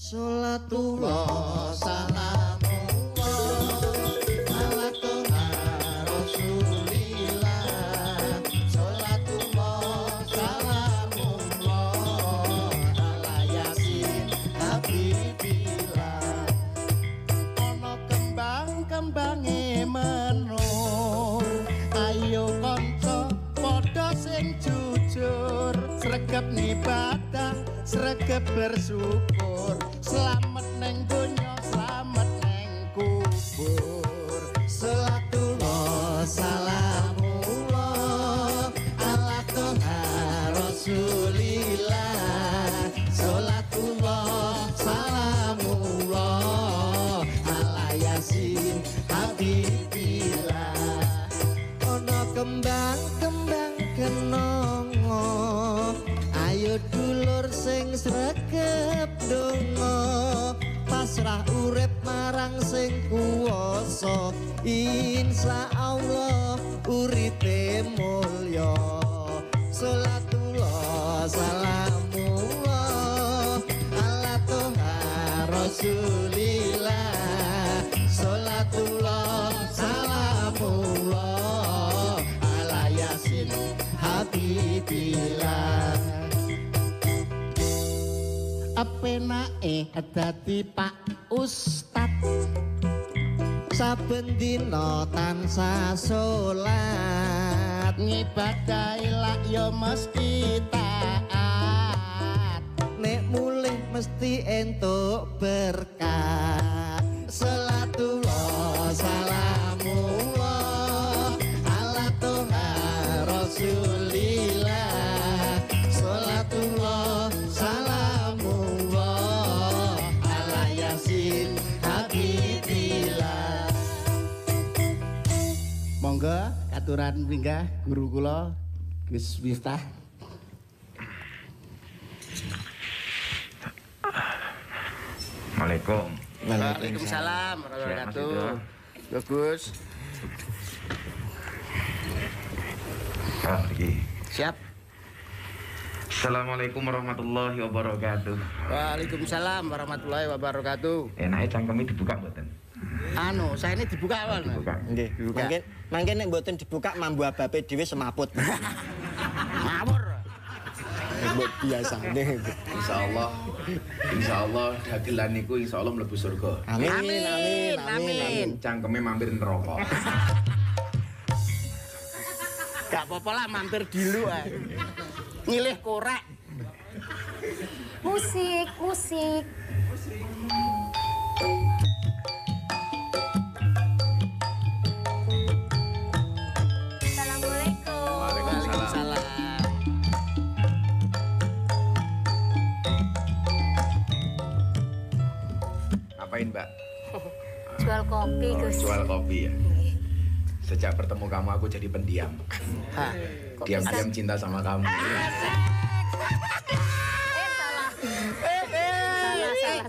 Sholatullah salamullah ala toha rasulillah. Sholatullah salamullah ala yasin habibillah. Ono kembang-kembange menur, ayo konco padha sing jujur, sregep ngibadah sregep bersyukur, selamat neng donya selamat neng kubur. Sholatullah salamullah ala toha rasulillah. Sholatullah salamullah ala yasin habibillah. Ono kembang-kembang kenongo, ayo dulur sing sregep donga, pasrah urip marang sing kuwasa, insyaallah uripe mulya. Sholatullah salamullah ala toha rasulillah. Sholatullah salamullah ala yasin habibillah. Apenake dadi Pak Ustad, saben dina tansah salat, ngibadahi lak ya mesti taat, nek mulih mesti entuk berkah. Sholatullah salamullah ala toha rasulillah. Sholatullah salamullah ala yasin habibillah. Monggo katuran pinggah guru kula Gus Miftah. Assalamualaikum. Waalaikumsalam warahmatullahi wabarakatuh. Gus. Siap. Assalamualaikum warahmatullahi wabarakatuh. Waalaikumsalam warahmatullahi wabarakatuh. Enake cangkeme dibuka mboten? Anu, saya ini dibuka awal. Dibuka. Nggih, dibuka. Mangke nek mboten dibuka mambu abape dhewe semaput. Ngawur. Mbok biasane. Insyaallah dagelan niku insyaallah mlebu surga. Amin. Cangkeme mampir neraka. Gak apa-apa lah mampir dulu ae. Ngilih korek. Musik. Assalamualaikum. Waalaikumsalam. Ngapain, Mbak? Jual kopi, Gus. Jual kopi ya. Sejak bertemu kamu aku jadi pendiam. Hah. Diam-diam cinta sama kamu.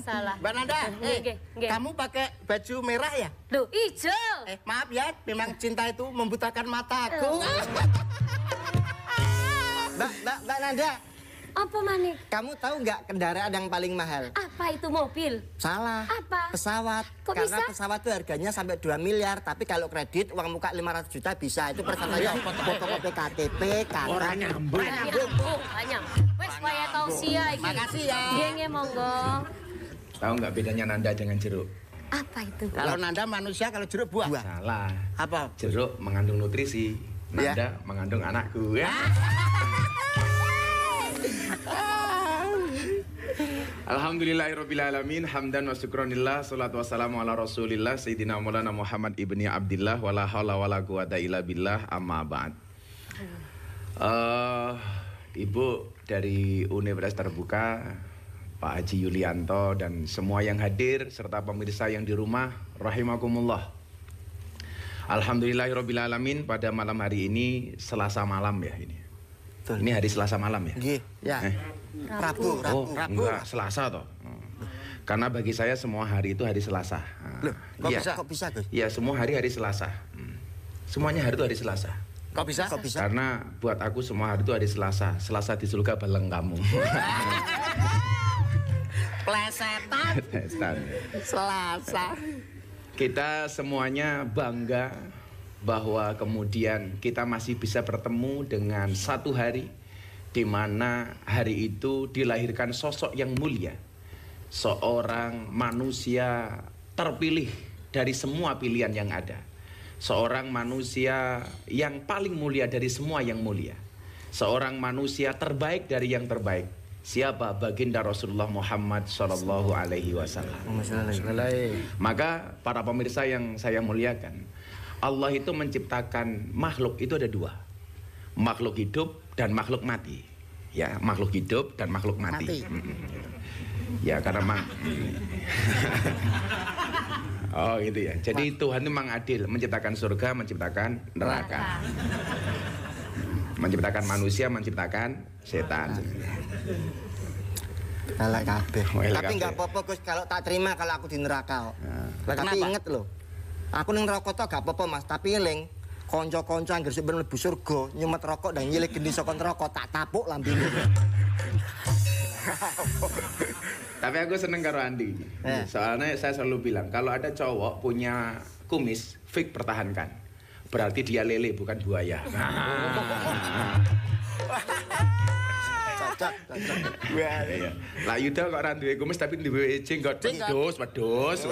Salah. Mbak Nanda, Nggih. kamu pakai baju merah ya? Loh, hijau. Maaf ya, memang cinta itu membutakan mataku. Mbak Nanda, Apa manik? kamu tahu nggak kendaraan yang paling mahal? Apa itu mobil? Salah. Apa? Pesawat. Kok Karena bisa? pesawat itu harganya sampai 2 miliar, tapi kalau kredit uang muka 500 juta bisa. Itu persyaratannya fotokopi KTP, KK. Orang nyambung. Banyak. Wes kaya tausia iki. Makasih ya. Nggih, monggo. Tahu nggak bedanya Nanda dengan jeruk? Apa itu? Kalau Nanda manusia, kalau jeruk buah. Salah. Apa? Jeruk mengandung nutrisi. Nanda mengandung anakku ya. Alhamdulillahirrabbilalamin. Hamdan wa syukronillah. Salatu wassalamu ala rasulillah Sayyidina Maulana Muhammad ibni Abdillah. Wala hawla wala quwata illa billah. Amma ba'd. Ibu dari Universitas Terbuka, Pak Haji Yulianto, dan semua yang hadir serta pemirsa yang di rumah, rahimakumullah. Alhamdulillahirrabbilalamin. Pada malam hari ini Selasa malam ya ini. Ini hari Selasa malam ya? Nggih, Ya. Rabu. Enggak, Selasa toh. Karena bagi saya semua hari itu hari Selasa. Loh, kok Iya. bisa? Kok bisa, Gus? Iya, semua hari Selasa. Semuanya hari itu hari Selasa. Kok bisa? Kok bisa? Karena buat aku semua hari itu hari Selasa. Selasa di surga bareng kamu. Plesetan. Selasa. Kita semuanya bangga bahwa kemudian kita masih bisa bertemu dengan satu hari di mana hari itu dilahirkan sosok yang mulia, seorang manusia terpilih dari semua pilihan yang ada, seorang manusia yang paling mulia dari semua yang mulia, seorang manusia terbaik dari yang terbaik. Siapa? Baginda Rasulullah Muhammad Sallallahu Alaihi Wasallam. Maka para pemirsa yang saya muliakan, Allah itu menciptakan makhluk itu ada dua, makhluk hidup dan makhluk mati. Ya, makhluk hidup dan makhluk mati. Ya, karena oh gitu ya. Jadi Tuhan itu memang adil, menciptakan surga, menciptakan neraka, menciptakan manusia, menciptakan setan. Elek kabeh. Tapi enggak apa-apa Gus kalau tak terima kalau aku di neraka. Tapi inget loh. Aku ning neraka to gak apa-apa Mas, tapi eling kanca-kanca anggere sing mlebu surga nyumet rokok dan nyilih geni saka neraka tak tapuk lambene. Tapi aku seneng karo Andi. Soalnya saya selalu bilang kalau ada cowok punya kumis, fik pertahankan. Berarti dia lele bukan buaya. Cocok. Lah Yuda kok ora duwe kumis tapi duwe jenggot. Wedhus.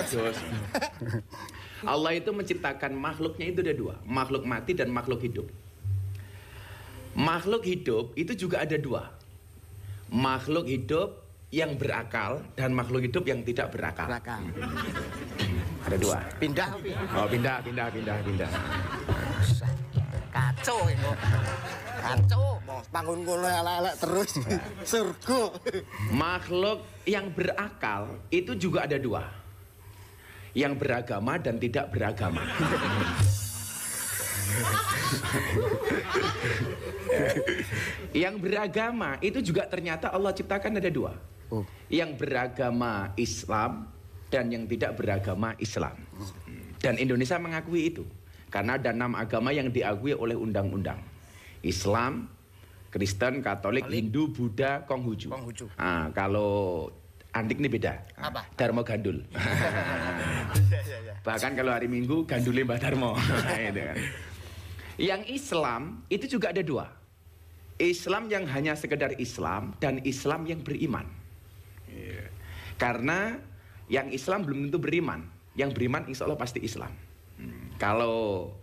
Allah itu menciptakan makhluknya itu ada dua, makhluk mati dan makhluk hidup. Makhluk hidup itu juga ada dua, makhluk hidup yang berakal dan makhluk hidup yang tidak berakal. Ada dua. Pindah. Oh, pindah. Kacau itu. Kacau. Bangun kono elek-elek terus. Surga. Makhluk yang berakal itu juga ada dua, yang beragama dan tidak beragama. Yang beragama itu juga ternyata Allah ciptakan ada dua, yang beragama Islam dan yang tidak beragama Islam. Dan Indonesia mengakui itu karena ada 6 agama yang diakui oleh undang-undang: Islam, Kristen, Katolik, Hindu, Buddha, Konghucu. Nah, kalau Andik ini beda. Apa? Darmo Gandul. Bahkan kalau hari Minggu gandulnya Mbah Darmo. Gitu kan. Yang Islam itu juga ada dua, Islam yang hanya sekedar Islam dan Islam yang beriman. Karena yang Islam belum tentu beriman, yang beriman insya Allah pasti Islam. Kalau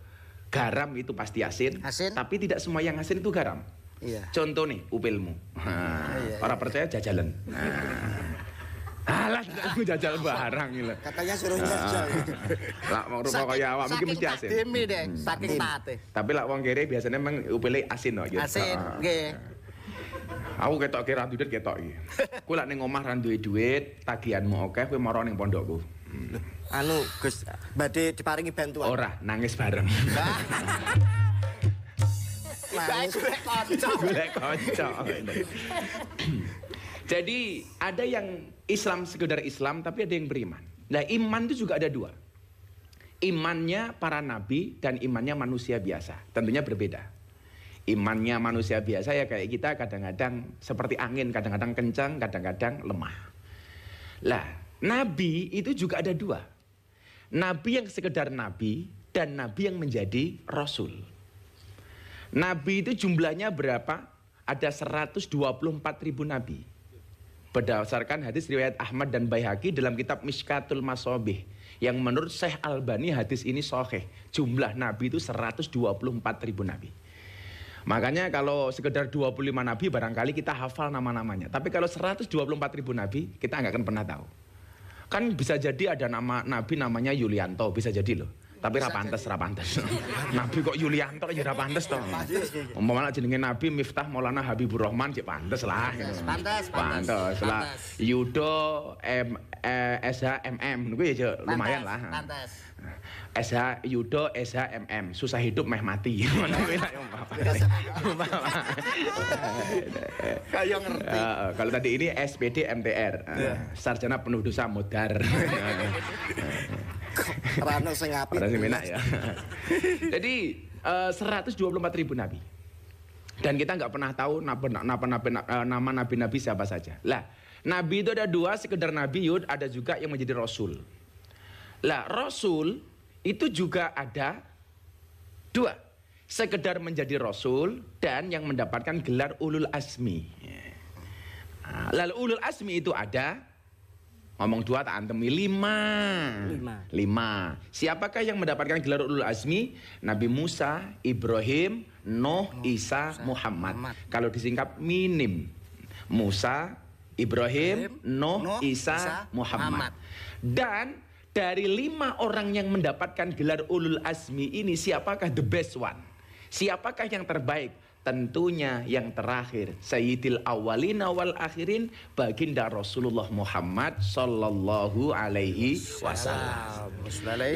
garam itu pasti asin, tapi tidak semua yang asin itu garam. Contoh nih upilmu, orang percaya jajalan. Alah, aku jajal barang gitu. Katanya suruh jajal. Lah mau rupa kaya awak mungkin mesti asin. Saking tate. Tapi lah wong kere biasanya memang upile asin loh. Asin, nggih. Aku ketok kira duit ketok iki. Ku lak ning omah ra duwe duit, tagihanmu akeh kowe mara ning pondokku. Anu Gus, badhe diparingi bantuan. Ora, nangis bareng. Golek kanca. Jadi ada yang Islam sekedar Islam tapi ada yang beriman. Nah iman itu juga ada dua, imannya para nabi dan imannya manusia biasa. Tentunya berbeda. Imannya manusia biasa ya kayak kita kadang-kadang seperti angin, kadang-kadang kencang, kadang-kadang lemah. Lah nabi itu juga ada dua, nabi yang sekedar nabi dan nabi yang menjadi rasul. Nabi itu jumlahnya berapa? Ada 124.000 nabi. Berdasarkan hadis riwayat Ahmad dan Baihaqi dalam kitab Mishkatul Masabih, yang menurut Syekh Albani hadis ini sahih. Jumlah nabi itu 124.000 nabi. Makanya kalau sekedar 25 nabi barangkali kita hafal nama-namanya. Tapi kalau 124.000 nabi kita nggak akan pernah tahu. Kan bisa jadi ada nama nabi namanya Yulianto, bisa jadi loh. Tapi ra pantes. Nabi kok Yulianto ya ra pantes to. Umpama jenenge Nabi Miftah Maulana Habibur Rahman cek pantes lah. Pantes lah. Yudo SHMM niku ya lumayan lah. Pantes. SH Yudo SHMM susah hidup meh mati. Kayak ngerti. Kalau tadi ini SPD MTR, sarjana penuh dosa modar. Rano sing apik. Ya. Jadi 124.000 nabi. Dan kita nggak pernah tahu nama nabi-nabi siapa saja. Lah, Nabi itu ada dua, sekedar nabi, Yud, ada juga yang menjadi rasul. Lah, rasul itu juga ada dua. Sekedar menjadi rasul dan yang mendapatkan gelar ulul azmi. Lalu ulul azmi itu ada, ngomong dua tak antemi, lima. Siapakah yang mendapatkan gelar ulul azmi? Nabi Musa, Ibrahim, Nuh, Isa, Muhammad. Kalau disingkat minim. Musa, Ibrahim, Nuh, Isa, Muhammad. Dan dari 5 orang yang mendapatkan gelar ulul azmi ini, siapakah the best one? Siapakah yang terbaik? Tentunya yang terakhir, Sayyidil Awwalina wal Akhirin, baginda Rasulullah Muhammad sallallahu alaihi wasallam.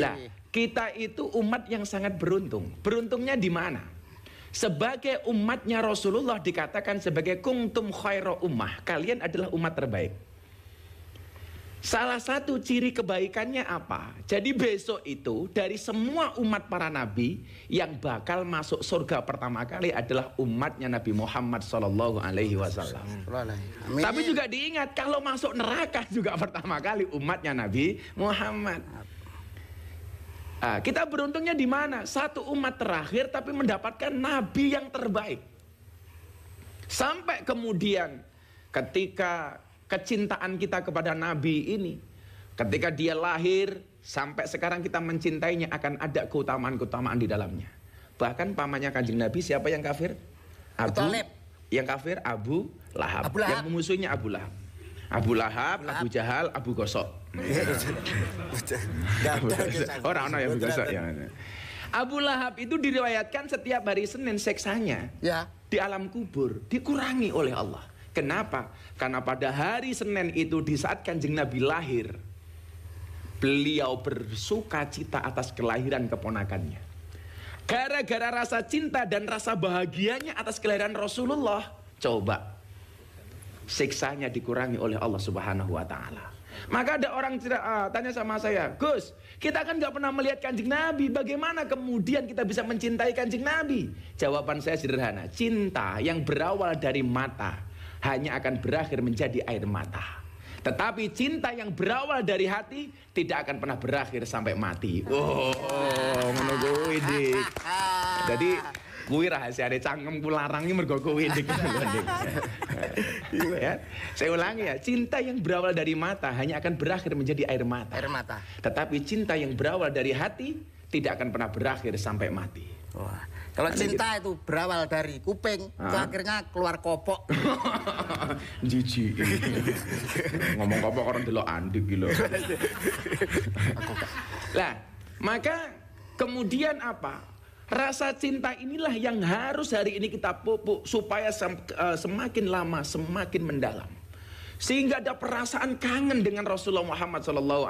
Lah, kita itu umat yang sangat beruntung. Beruntungnya di mana? Sebagai umatnya Rasulullah dikatakan sebagai kuntum khairu ummah. Kalian adalah umat terbaik. Salah satu ciri kebaikannya apa? Jadi besok itu dari semua umat para nabi yang bakal masuk surga pertama kali adalah umatnya Nabi Muhammad sallallahu alaihi wasallam. Tapi juga diingat kalau masuk neraka juga pertama kali umatnya Nabi Muhammad. Kita beruntungnya di mana? Satu umat terakhir tapi mendapatkan nabi yang terbaik. Sampai kemudian ketika kecintaan kita kepada nabi ini, ketika dia lahir sampai sekarang kita mencintainya, akan ada keutamaan-keutamaan di dalamnya. Bahkan pamannya Kanjeng Nabi siapa yang kafir? Yang kafir Abu Lahab. Yang memusuhinya Abu Lahab. Abu Lahab, Abu Jahal, Abu Gosok. Orang yang Abu Gosok ya. Abu Lahab itu diriwayatkan setiap hari Senin seksanya di alam kubur dikurangi oleh Allah. Kenapa? Karena pada hari Senin itu di saat Kanjeng Nabi lahir, beliau bersuka cita atas kelahiran keponakannya. Gara-gara rasa cinta dan rasa bahagianya atas kelahiran Rasulullah, coba siksanya dikurangi oleh Allah Subhanahu wa taala. Maka ada orang tanya sama saya, Gus, kita kan gak pernah melihat Kanjeng Nabi, bagaimana kemudian kita bisa mencintai Kanjeng Nabi? Jawaban saya sederhana, cinta yang berawal dari mata hanya akan berakhir menjadi air mata. Tetapi cinta yang berawal dari hati tidak akan pernah berakhir sampai mati. Menunggu ini. Jadi kuwi rahasiane cangkemku larangi mergo kuwi ndik. Ya. Saya ulangi ya, cinta yang berawal dari mata hanya akan berakhir menjadi air mata. Tetapi cinta yang berawal dari hati tidak akan pernah berakhir sampai mati. Wah, kalau cinta itu berawal dari kuping, akhirnya keluar kopok. Jijik. Ngomong kopok orang delok andik gitu. Lah, maka kemudian apa? Rasa cinta inilah yang harus hari ini kita pupuk supaya semakin lama semakin mendalam. Sehingga ada perasaan kangen dengan Rasulullah Muhammad SAW.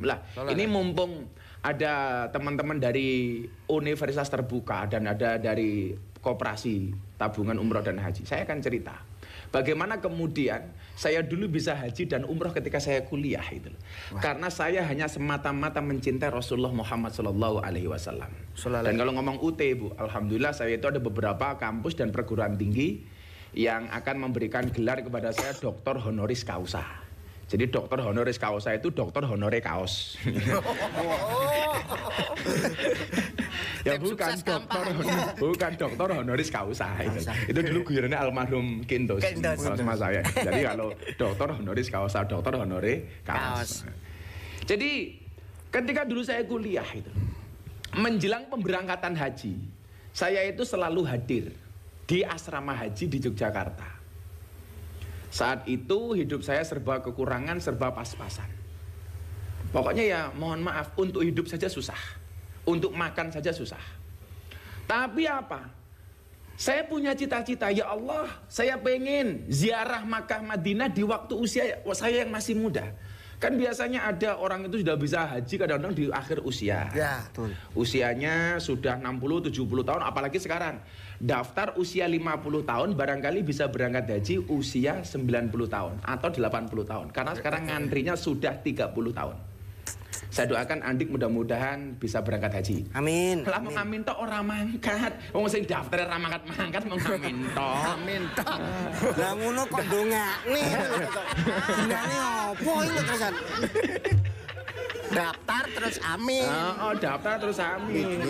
Lah, ini mumpung ada teman-teman dari Universitas Terbuka dan ada dari Koperasi Tabungan Umroh dan Haji. Saya akan cerita bagaimana kemudian saya dulu bisa haji dan umroh ketika saya kuliah itu. Karena saya hanya semata-mata mencintai Rasulullah Muhammad SAW. Dan kalau ngomong UT, Bu, alhamdulillah saya itu ada beberapa kampus dan perguruan tinggi yang akan memberikan gelar kepada saya Doktor Honoris Causa. Jadi dokter honoris causa itu dokter honore kaos. Ya bukan dokter honoris causa itu. Itu dulu guyorannya almarhum Kintos sama saya. Jadi kalau dokter honoris causa, dokter honore kaos. Jadi ketika dulu saya kuliah itu, menjelang pemberangkatan haji, saya itu selalu hadir di asrama haji di Yogyakarta. Saat itu hidup saya serba kekurangan, serba pas-pasan. Pokoknya ya mohon maaf, untuk hidup saja susah. Untuk makan saja susah. Tapi apa? Saya punya cita-cita, ya Allah, saya pengen ziarah Makkah Madinah di waktu usia saya yang masih muda. Kan biasanya ada orang itu sudah bisa haji kadang-kadang di akhir usia. Ya, betul. Usianya sudah 60, 70 tahun, apalagi sekarang. Daftar usia 50 tahun barangkali bisa berangkat haji usia 90 tahun atau 80 tahun. Karena sekarang ngantrinya sudah 30 tahun. Saya doakan Andik mudah-mudahan bisa berangkat haji. Amin. Lah mau ngamin tok ora mangkat. Wong sing daftar ora mangkat-mangkat mau ngamin tok. Amin tok. Lah ngono kok ndongakne. Gunane opo iki terusan? Daftar terus amin. Oh, daftar terus amin.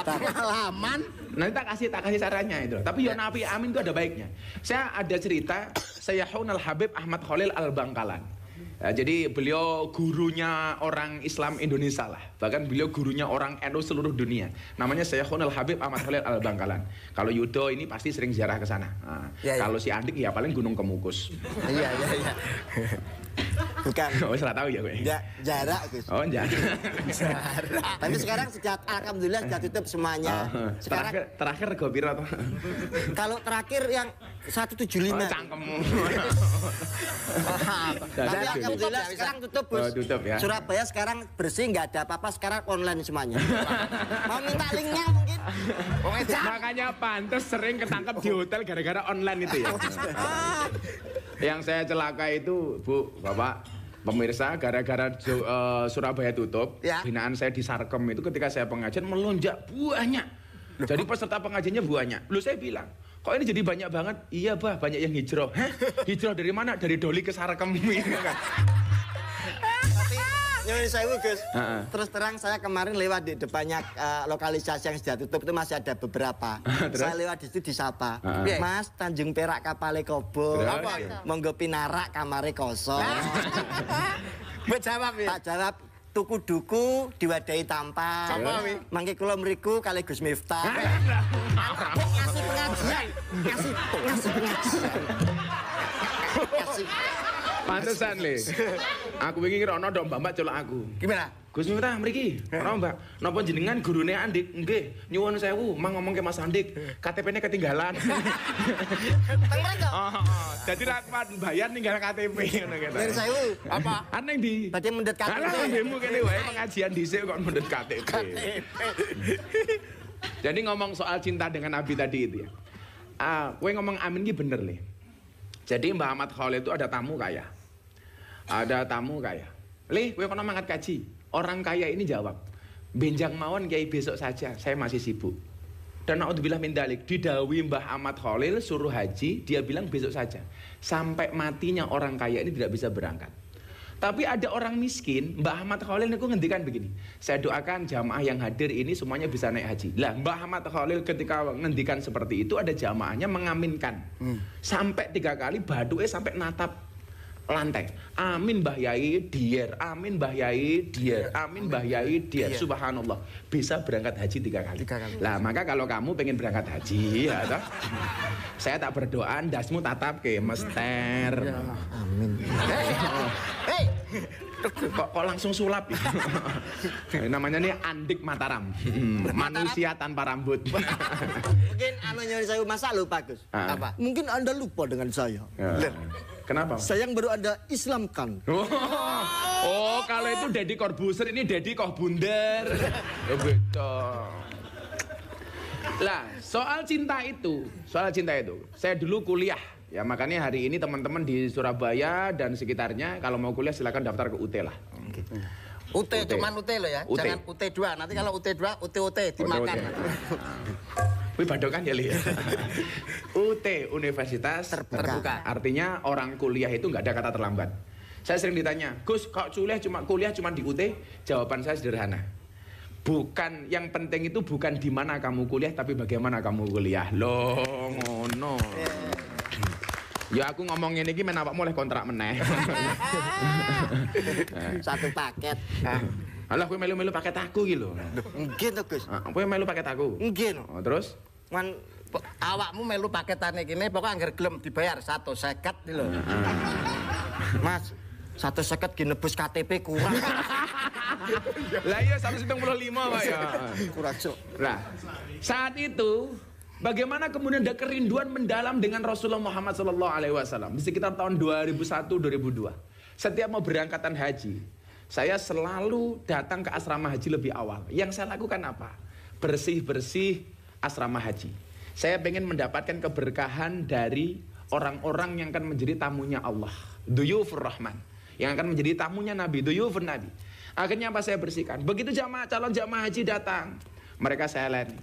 Pengalaman. Nanti tak kasih caranya itu. Tapi ya nabi amin itu ada baiknya. Saya ada cerita Sayyahun Al-Habib Ahmad Khalil Al-Bangkalan. Ya, jadi beliau gurunya orang Islam Indonesia lah. Bahkan beliau gurunya orang NU seluruh dunia. Namanya Sayyahun Al-Habib Ahmad Khalil Al-Bangkalan. Kalau Yudo ini pasti sering ziarah ke sana. Nah, kalau si Andik ya paling Gunung Kemukus. Iya. Bukan. Oh, salah tahu ya gue. Ya, jarak, Gus. Oh, jarak. Tapi sekarang alhamdulillah sudah tutup semuanya. Sekarang terakhir gue piro tuh? kalau terakhir yang 175. Oh, cangkemmu. Tapi alhamdulillah sekarang tutup, Bos. Oh, tutup ya. Surabaya sekarang bersih, nggak ada apa-apa, sekarang online semuanya. Mau minta linknya mungkin? Makanya pantas sering ketangkep di hotel gara-gara online itu ya. Yang saya celaka itu, Bu, Bapak, pemirsa, gara-gara Surabaya tutup, ya. binaan saya di Sarkem itu ketika saya pengajian melonjak banyak. Jadi peserta pengajiannya banyak. Lalu saya bilang, kok ini jadi banyak banget? Iya, Bah, banyak yang hijrah. Hah? Hijrah dari mana? Dari Doli ke Sarkem. Nyuwun sewu, Gus. Terus terang saya kemarin lewat di depannya lokalisasi yang sudah tutup itu masih ada beberapa. Saya lewat di situ disapa. Mas, Tanjung Perak kapale kobong. Monggo pinarak kamare kosong. Mbok jawab ya. Tak jawab tuku duku diwadahi tampar. Mangke kula mriku kali Gus Miftah. Ngasih pengajian. Ngasih pengajian. Pantesan, Le. Aku wingi rono ndok Mbak celok aku. Gimana? Gus Miftah mriki. Ora, Mbak. Napa jenengan gurune Andik? Nggih. Nyuwun sewu, mang ngomong ke Mas Andik. KTP-ne ketinggalan. Teng mriko. Dadi ra kuat bayar ninggal KTP ngono kene. Nyuwun sewu. Apa? Aneng di. Badhe mendet KTP. Alah, demo kene wae pengajian dhisik kok mendet KTP. Jadi ngomong soal cinta dengan Nabi tadi itu ya. Kowe ngomong amin ki bener, Le. Jadi Mbah Ahmad Khalil itu ada tamu kaya. Ada tamu kaya. Le, kowe kono mangkat kaji. Orang kaya ini jawab, benjang mawon Kiai besok saja, saya masih sibuk. Dan naudzubillah min dzalik, didhawuhi Mbah Ahmad Khalil suruh haji, dia bilang besok saja. Sampai matinya orang kaya ini tidak bisa berangkat. Tapi ada orang miskin, Mbah Ahmad Khalil niku ngendikan begini, saya doakan jamaah yang hadir ini semuanya bisa naik haji. Lah, Mbah Ahmad Khalil ketika ngendikan seperti itu ada jamaahnya mengaminkan. Sampai 3 kali baduke sampai natap lantai. Amin Mbah Yai dier, amin Mbah Yai dier, amin Mbah Yai dier. Subhanallah, bisa berangkat haji 3 kali. Lah maka kalau kamu pengen berangkat haji ya toh, saya tak berdoa ndasmu tatap ke mester. Amin. Hei, kok langsung sulap ya? Namanya nih Andik Mataram. Manusia tanpa rambut. Mungkin nyuwun sewu masa lupa, Gus. apa? Mungkin Anda lupa dengan saya. Kenapa? Saya yang baru Anda Islamkan. Oh, kalau itu Deddy Corbuzier, ini Deddy Corbunder. Oh, gitu. Lah, soal cinta itu, saya dulu kuliah. Ya makanya hari ini teman-teman di Surabaya dan sekitarnya kalau mau kuliah silakan daftar ke UT lah. UT cuman UT lo ya. UT. Jangan UT2. Nanti kalau UT2, UT dimakan. Wih badokan ya Li. UT Universitas Terbuka. Artinya orang kuliah itu nggak ada kata terlambat. Saya sering ditanya, Gus, kok kuliah cuma di UT? Jawaban saya sederhana. Bukan, yang penting itu bukan di mana kamu kuliah, tapi bagaimana kamu kuliah. Loh, ngono. Ya aku ngomongin ini menapa mulai kontrak meneh. Satu paket. Alah kowe melu-melu paket aku iki lho. Nggih to, Gus. Kowe melu paket aku. Nggih. Oh, terus? Man Awakmu melu paketane kene pokok anggar gelem dibayar 150 iki lho. Mas, 150 ginebus KTP kurang. Lah iya 175 Pak ya. Kurang, Cuk. Nah, saat itu bagaimana kemudian ada kerinduan mendalam dengan Rasulullah Muhammad SAW di sekitar tahun 2001-2002. Setiap mau berangkatan haji, saya selalu datang ke asrama haji lebih awal. Yang saya lakukan apa? Bersih-bersih asrama haji. Saya ingin mendapatkan keberkahan dari orang-orang yang akan menjadi tamunya Allah. Duyufur Rahman. Yang akan menjadi tamunya Nabi. Duyufur Nabi. Akhirnya apa saya bersihkan. Begitu calon jamaah haji datang, mereka saya layani.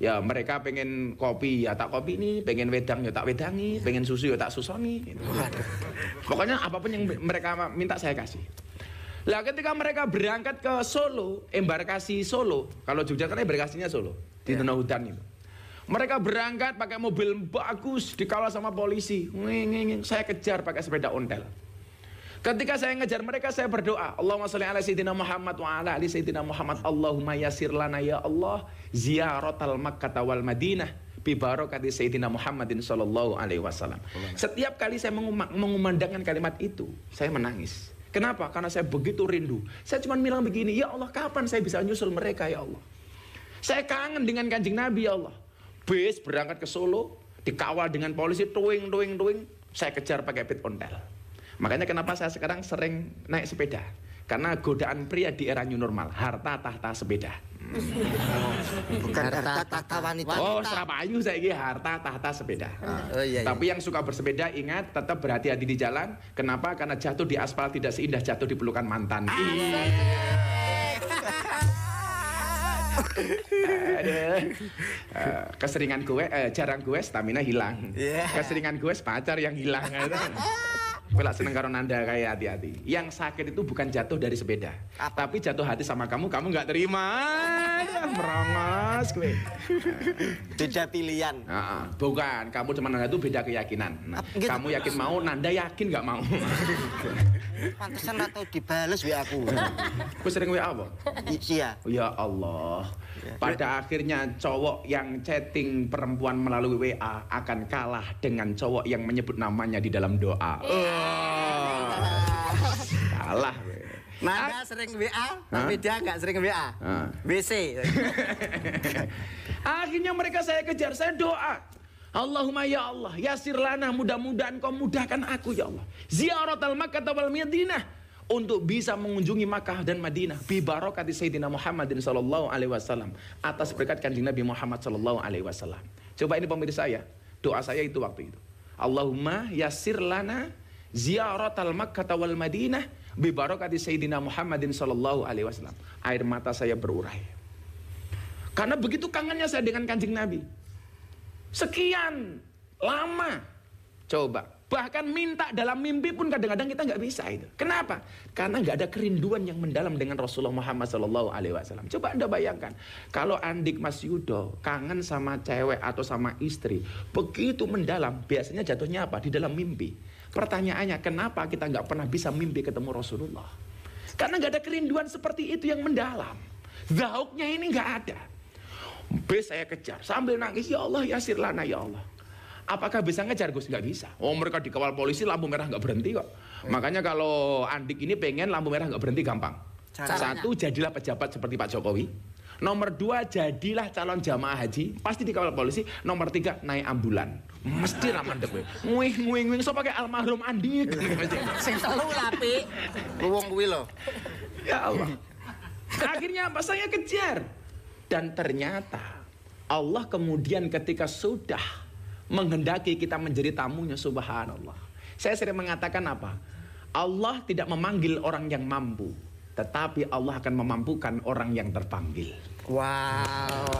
Ya mereka pengen kopi ya tak kopi ini, pengen wedang ya tak wedangi, pengen susu ya tak susoni. Gitu. Pokoknya apapun yang mereka minta saya kasih. Lah ketika mereka berangkat ke Solo, embarkasi Solo, kalau Jogja kan embarkasinya Solo di Tengah Hutan itu. Mereka berangkat pakai mobil bagus, dikawal sama polisi. Saya kejar pakai sepeda ontel. Ketika saya ngejar mereka, saya berdoa, Allahumma sholli ala sayyidina Muhammad wa ala ali sayyidina Muhammad, Allahumma yassir lana ya Allah ziyaratal Makkah wal Madinah bi barakati sayyidina Muhammadin sallallahu alaihi wasallam. Setiap kali saya mengumandangkan kalimat itu, saya menangis. Kenapa? Karena saya begitu rindu. Saya cuma bilang begini, ya Allah, kapan saya bisa nyusul mereka ya Allah? Saya kangen dengan Kanjeng Nabi ya Allah. Bis berangkat ke Solo, dikawal dengan polisi, tuing. Saya kejar pakai pit ontel. Makanya kenapa saya sekarang sering naik sepeda. Karena godaan pria di era new normal, harta tahta sepeda. Bukan harta tahta wanita. Oh, Serapayu saya ini harta tahta sepeda. Iya. Tapi yang suka bersepeda ingat tetap berhati-hati di jalan. Kenapa? Karena jatuh di aspal tidak seindah jatuh di pelukan mantan. Keseringan gue, jarang gue stamina hilang. Keseringan gue pacar yang hilang. Pelak seneng karo Nanda kayak hati-hati. Yang sakit itu bukan jatuh dari sepeda, tapi jatuh hati sama kamu nggak terima. Merongos gue. Beda pilihan. Bukan, kamu sama Nanda itu beda keyakinan. Kamu yakin mau, Nanda yakin nggak mau. Pantesan atau dibales WA aku. Gue sering WA apa? Iya. Ya Allah. Pada akhirnya cowok yang chatting perempuan melalui WA akan kalah dengan cowok yang menyebut namanya di dalam doa. Kalah. Nanda sering WA, tapi dia nggak sering WA. WC. Akhirnya mereka saya kejar, saya doa. Allahumma ya Allah, yasir lana, mudah-mudahan kau mudahkan aku ya Allah. Ziyaratal Makkah wal Madinah, untuk bisa mengunjungi Makkah dan Madinah bi barakati sayyidina Muhammadin sallallahu alaihi wasallam, atas berkat Kanjeng Nabi Muhammad sallallahu alaihi wasallam. Coba ini pemirsa saya, doa saya itu waktu itu. Allahumma yasir lana ziyaratal Makkah wal Madinah bi barakati sayyidina Muhammadin sallallahu alaihi wasallam. Air mata saya berurai. Karena begitu kangennya saya dengan Kanjeng Nabi. Sekian lama. Coba. Bahkan minta dalam mimpi pun kadang-kadang kita nggak bisa itu. Kenapa? Karena nggak ada kerinduan yang mendalam dengan Rasulullah Muhammad SAW. Coba Anda bayangkan, kalau Andik Mas Yudo kangen sama cewek atau sama istri, begitu mendalam, biasanya jatuhnya apa? Di dalam mimpi. Pertanyaannya, kenapa kita nggak pernah bisa mimpi ketemu Rasulullah? Karena nggak ada kerinduan seperti itu yang mendalam. Zauknya ini nggak ada. Bes saya kejar sambil nangis, ya Allah yasir lana ya Allah. Apakah bisa ngejar Gus? Nggak bisa. Oh, mereka dikawal polisi, lampu merah nggak berhenti kok. Makanya kalau Andik ini pengen lampu merah nggak berhenti gampang. Satu, jadilah pejabat seperti Pak Jokowi. Nomor 2, jadilah calon jamaah haji, pasti dikawal polisi. Nomor 3, naik ambulan. Mesti ramandek kowe. Nguing so pakai almarhum Andik. Sing telu lapi. Wong kuwi lho. Ya Allah. Akhirnya apa? Saya kejar. Dan ternyata Allah kemudian ketika sudah menghendaki kita menjadi tamunya, subhanallah. Saya sering mengatakan apa? Allah tidak memanggil orang yang mampu, tetapi Allah akan memampukan orang yang terpanggil. Wow.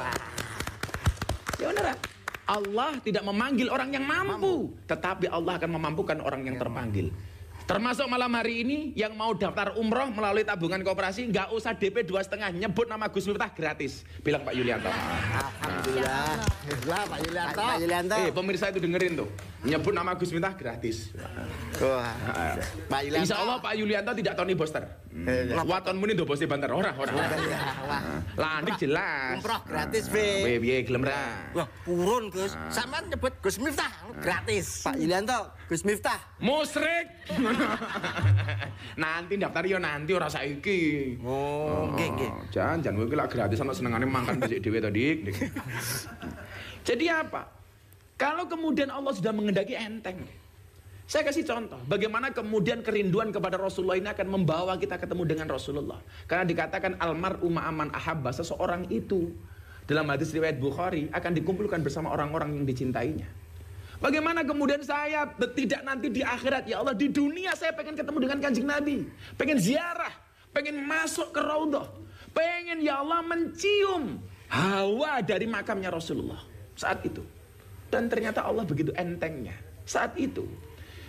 Ya beneran. Allah tidak memanggil orang yang mampu, tetapi Allah akan memampukan orang yang terpanggil. Termasuk malam hari ini yang mau daftar umroh melalui tabungan koperasi, nggak usah DP 2,5, nyebut nama Gus Miftah gratis. Bilang Pak Yulianto. Alhamdulillah. Wah, Pak Yulianto. Pak Yulianto. Pemirsa itu dengerin tuh. Nyebut nama Gus Miftah gratis. Wah. Pak Yulianto. Insya Allah Pak Yulianto tidak Tony Boster. Waton muni do bosi banter ora. Lah Andik jelas. Umroh gratis, Be. Piye gelem ra? Wah, purun Gus. Sampeyan nyebut Gus Miftah gratis. Pak Yulianto, Gus Miftah. Musrik. Nanti daftar yo nanti ora saiki. Oh, nggih. Jangan kowe iki lak gratis ana senengane makan dhisik dhewe to, Dik. Jadi apa? Kalau kemudian Allah sudah menghendaki enteng. Saya kasih contoh, bagaimana kemudian kerinduan kepada Rasulullah ini akan membawa kita ketemu dengan Rasulullah. Karena dikatakan almar'u ma'aman ahabba, seseorang itu dalam hadis riwayat Bukhari akan dikumpulkan bersama orang-orang yang dicintainya. Bagaimana kemudian saya tidak nanti di akhirat, ya Allah, di dunia saya pengen ketemu dengan Kanjeng Nabi, pengen ziarah, pengen masuk ke Raudhah, pengen ya Allah mencium hawa dari makamnya Rasulullah saat itu. Dan ternyata Allah begitu entengnya. Saat itu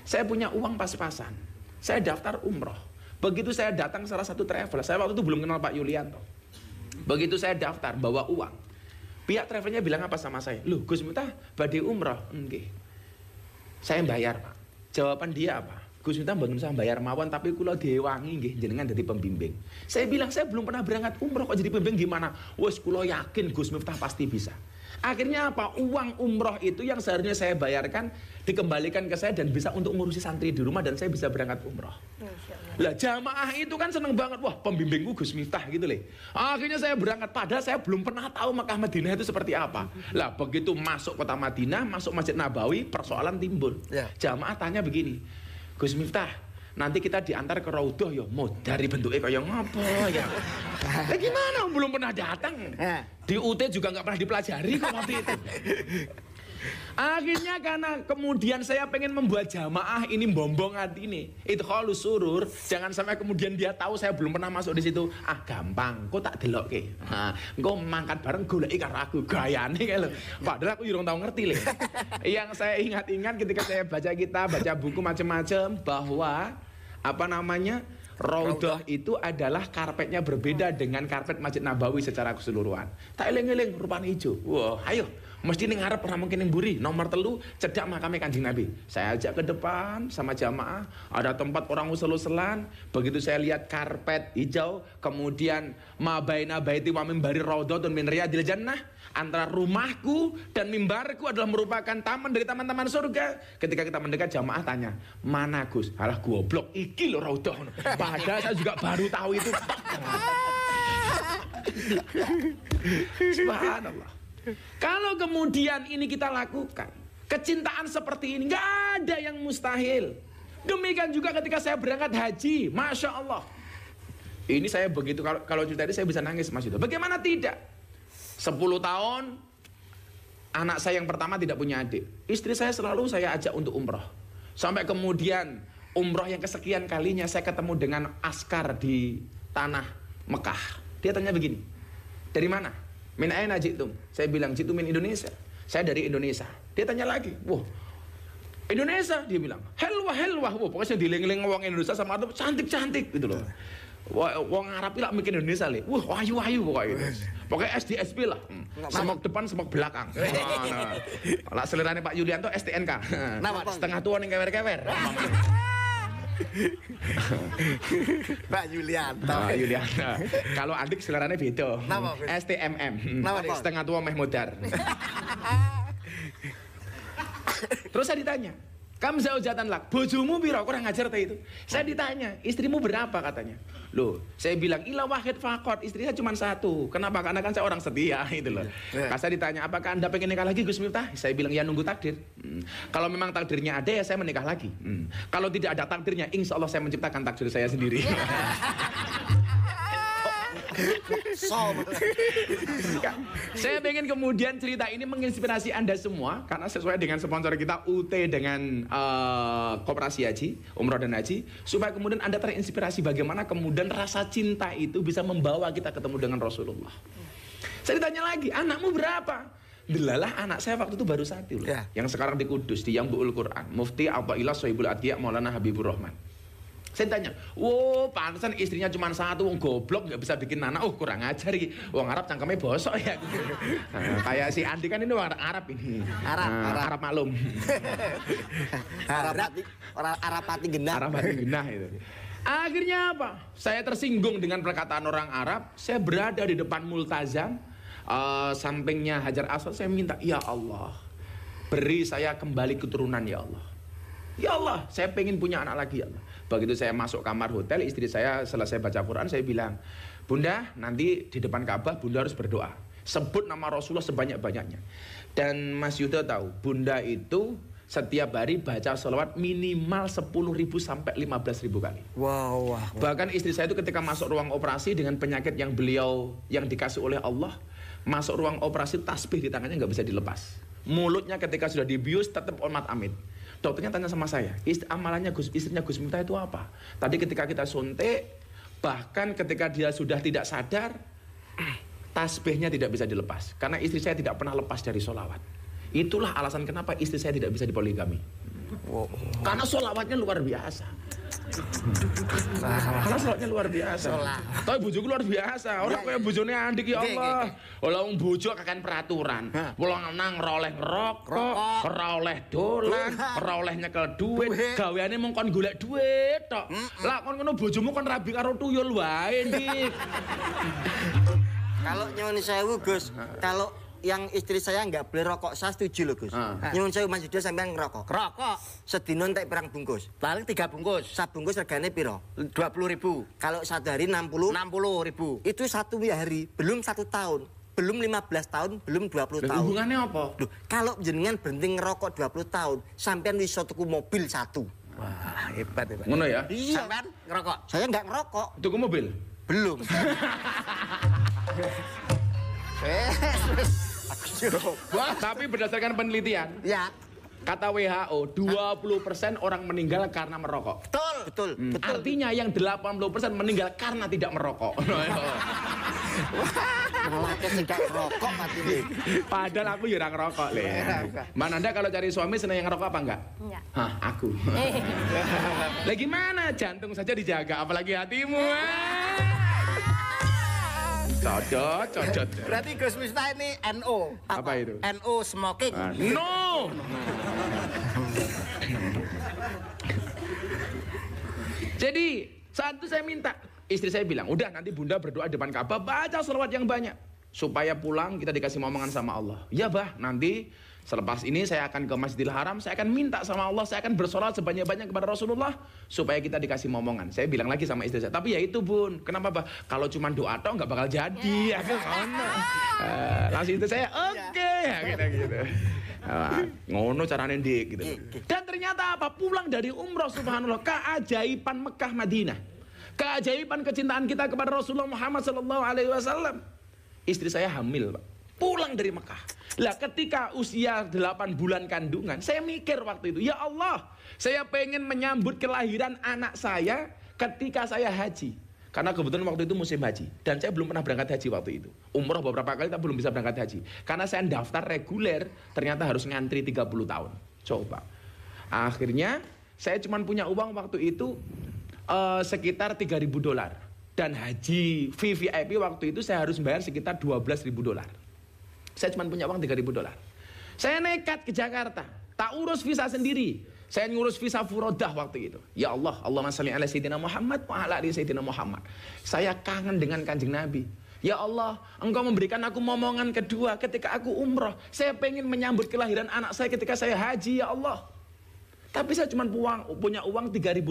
saya punya uang pas-pasan, saya daftar umroh. Begitu saya datang salah satu travel, saya waktu itu belum kenal Pak Yulianto. Begitu saya daftar bawa uang, pihak travelnya bilang apa sama saya? Loh Gus Miftah badhe umroh? Nggih. Saya bayar Pak. Jawaban dia apa? Gus Miftah mboten usah bayar mawon, tapi kula diwangi nggih jenengan dadi pembimbing. Saya bilang saya belum pernah berangkat umroh kok jadi pembimbing gimana? Wes kula yakin Gus Miftah pasti bisa. Akhirnya apa? Uang umroh itu yang seharusnya saya bayarkan dikembalikan ke saya dan bisa untuk ngurusi santri di rumah dan saya bisa berangkat umroh. Lah jamaah itu kan seneng banget, wah pembimbingku Gus Miftah gitu loh. Akhirnya saya berangkat padahal saya belum pernah tahu Makkah Madinah itu seperti apa. Lah begitu masuk kota Madinah, masuk Masjid Nabawi, persoalan timbul. Jamaah tanya begini, Gus Miftah, nanti kita diantar ke Raudhah ya, mau dari bentuknya kayak ngapa ya? Lah gimana belum pernah datang? Di UT juga nggak pernah dipelajari kok waktu itu. Akhirnya karena kemudian saya pengen membuat jamaah ini bombong hati ini, itu kalau surur, jangan sampai kemudian dia tahu saya belum pernah masuk di situ. Ah gampang, kok tak delok ke? Nah, kok mangkat bareng golek karo aku gayane kae lho. Padahal aku urung tahu ngerti lho. Yang saya ingat-ingat ketika saya baca buku macam-macam bahwa apa namanya? Raudhah itu adalah karpetnya berbeda dengan karpet Masjid Nabawi secara keseluruhan. Tak eling-eling rupanya hijau. Wah, ayo, mesti ning ngarep ora mungkin ning mburi. Nomor 3 cedak makame Kanjeng Nabi. Saya ajak ke depan sama jamaah, ada tempat orang usul-usulan. Begitu saya lihat karpet hijau, kemudian ma baina baiti wa mimbari raudhatun min riyadil jannah. Antara rumahku dan mimbarku adalah merupakan taman dari taman-taman surga. Ketika kita mendekat jamaah tanya, mana Gus? Alah goblok, iki lho Raudhah. Padahal saya juga baru tahu itu. Subhanallah. Kalau kemudian ini kita lakukan, kecintaan seperti ini nggak ada yang mustahil. Demikian juga ketika saya berangkat haji, masya Allah. Ini saya begitu kalau cerita ini saya bisa nangis Mas Yudo. Bagaimana tidak? 10 tahun anak saya yang pertama tidak punya adik. Istri saya selalu saya ajak untuk umroh. Sampai kemudian umroh yang kesekian kalinya saya ketemu dengan askar di tanah Mekah. Dia tanya begini, dari mana? Min aina jitum? Saya bilang jitu min Indonesia. Saya dari Indonesia. Dia tanya lagi, wah Indonesia? Dia bilang, helwah. Wah, pokoknya diling-ling wong Indonesia sama Arab cantik-cantik gitu loh. Wong Arab lah mikir Indonesia le. Wah, wayu pokoknya. Pokoknya SDSP lah. Semok depan, semok belakang. Lah selerane Pak Yulianto STNK. Setengah tua ning kewer-kewer. Pak Yulianto. Kalau adik selerane beda. STMM. Setengah tua meh modar. Terus saya ditanya, kamu zaujatan lak, bojomu piro? Kurang ajar teh itu. Saya ditanya, istrimu berapa katanya? Loh, saya bilang ila wahid faqat, istrinya cuma 1. Kenapa? Karena kan saya orang setia itu loh. Saya ditanya, apakah Anda pengen nikah lagi Gus Miftah? Saya bilang ya nunggu takdir. Kalau memang takdirnya ada ya saya menikah lagi. Kalau tidak ada takdirnya, insya Allah saya menciptakan takdir saya sendiri. Saya pengen kemudian cerita ini menginspirasi Anda semua karena sesuai dengan sponsor kita UT dengan Koperasi Haji, Umroh dan Haji, supaya kemudian Anda terinspirasi bagaimana kemudian rasa cinta itu bisa membawa kita ketemu dengan Rasulullah. Saya ditanya lagi, anakmu berapa? Delalah anak saya waktu itu baru 1 loh, yang sekarang di Kudus di Yambu'ul Quran, Mufti Athaillah Sohibul Atiyah Maulana Habibur Rahman. Saya tanya, wow pantesan istrinya cuma 1, wong goblok nggak bisa bikin anak, oh kurang ajar iki. Wong Arab cangkemnya bosok ya. Kayak si Andi kan ini orang Arab ini. Arab maklum. Arapati genah. Arapati genah itu. Akhirnya apa? Saya tersinggung dengan perkataan orang Arab. Saya berada di depan multazam, sampingnya Hajar Aswad. Saya minta, ya Allah, beri saya kembali keturunan ya Allah. Ya Allah, saya pengen punya anak lagi ya Allah. Begitu saya masuk kamar hotel, istri saya selesai baca Quran, saya bilang, Bunda, nanti di depan Ka'bah Bunda harus berdoa. Sebut nama Rasulullah sebanyak-banyaknya. Dan Mas Yuda tahu, Bunda itu setiap hari baca sholawat minimal 10.000 sampai 15.000 kali. Wow. Bahkan istri saya itu ketika masuk ruang operasi dengan penyakit yang yang dikasih oleh Allah, masuk ruang operasi tasbih di tangannya nggak bisa dilepas. Mulutnya ketika sudah dibius tetap omat amit. Dokternya tanya sama saya, amalannya istrinya Gus Miftah itu apa? Tadi ketika kita suntik, Bahkan ketika dia sudah tidak sadar, tasbihnya tidak bisa dilepas. Karena istri saya tidak pernah lepas dari sholawat. Itulah alasan kenapa istri saya tidak bisa dipoligami. Karena sholawatnya luar biasa. Karena sholawatnya luar biasa. Tapi bojoku luar biasa. Orang kayak bojone Andik ya Allah. Olah wong bojo kakan peraturan. Pulang nang ora oleh ngerokok, ora oleh dolan, ora oleh nyekel duit. Gaweane mung kon golek duit tok. Lah kon ngono bojomu kon rabi karo tuyul wae, Dik. Kalau nyuwun sewu, Gus, kalau yang istri saya nggak boleh rokok, saya setuju loh, Gus. Nyuwun sewu Mas Yuda sampean ngerokok. Rokok Sedino entek pirang bungkus? paling 3 bungkus. Sabungkus regane piro? 20.000. Kalau satu hari 60? 60.000. Itu satu hari, belum 1 tahun. Belum 15 tahun, belum 20 tahun. Hubungannya apa? Loh, kalau jenengan berhenti ngerokok 20 tahun, sampean bisa tuku mobil 1. Wah, hebat. Ngono ya? Iya. Sampean ngerokok. Saya nggak ngerokok. Tuku mobil. Belum. Tapi berdasarkan penelitian, Ya, kata WHO, 20% orang meninggal karena merokok. betul. Artinya yang 80% meninggal karena tidak merokok. Laki sing gak ngerokok mati nih. Padahal aku ya orang ngerokok, Le. Mana Anda kalau cari suami senang yang ngerokok apa enggak? Enggak. Hah, aku. Lah gimana? Jantung saja dijaga, apalagi hatimu. Cocot. Berarti Gus Miftah ini NO. Apa itu? NO smoking. No. Jadi saat itu saya minta, istri saya bilang, udah nanti bunda berdoa depan Ka'bah, baca sholawat yang banyak. Supaya pulang kita dikasih momongan sama Allah. Ya bah, nanti selepas ini saya akan ke Masjidil Haram, saya akan minta sama Allah, saya akan bersolat sebanyak-banyak kepada Rasulullah. Supaya kita dikasih momongan. Saya bilang lagi sama istri saya, tapi ya itu bun, kenapa bah? Kalau cuma doa toh nggak bakal jadi. Aku langsung itu saya, oke. Gitu. Ngono caranya Dik gitu. Dan ternyata apa? Pulang dari umroh subhanallah, keajaiban Mekah Madinah. Keajaiban kecintaan kita kepada Rasulullah Muhammad sallallahu alaihi wasallam. Istri saya hamil, Pak. Pulang dari Mekah. Lah ketika usia 8 bulan kandungan, saya mikir waktu itu, ya Allah, saya pengen menyambut kelahiran anak saya ketika saya haji. Karena kebetulan waktu itu musim haji. Dan saya belum pernah berangkat haji waktu itu. Umroh beberapa kali tapi belum bisa berangkat haji. Karena saya daftar reguler, ternyata harus ngantri 30 tahun. Coba. Akhirnya, saya cuma punya uang waktu itu sekitar $3.000. Dan haji VVIP waktu itu saya harus bayar sekitar $12.000. Saya cuma punya uang $3.000. Saya nekat ke Jakarta. Tak urus visa sendiri. Saya ngurus visa furodah waktu itu. Ya Allah, Allahumma shalli ala Sayyidina Muhammad wa ala ali Sayyidina Muhammad. Saya kangen dengan Kanjeng Nabi. Ya Allah, Engkau memberikan aku momongan kedua ketika aku umroh. Saya pengen menyambut kelahiran anak saya ketika saya haji, ya Allah. Tapi saya cuma punya uang $3.000